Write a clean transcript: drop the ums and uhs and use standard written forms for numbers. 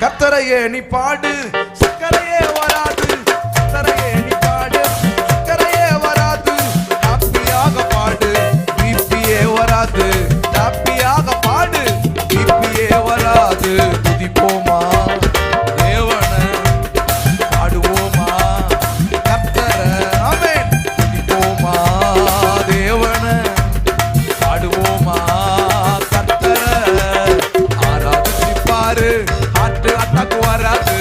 கர்த்தரையே நீ பாடு, சக்கரையே வராது. கர்த்தரையே நீ பாடு, சக்கரையே வராது. ஹாப்பியாக பாடு, பிபியே வராது. ஹாப்பியாக பாடு, பிபியே வராது. துதிப்போமா தேவனை, பாடுவோமா கர்த்தரை. ஆமென். துதிப்போமா தேவனை, பாடுவோமா கர்த்தரை. ஆராதிச்சு பாரு, ஹார்ட் அட்டாக் வராது.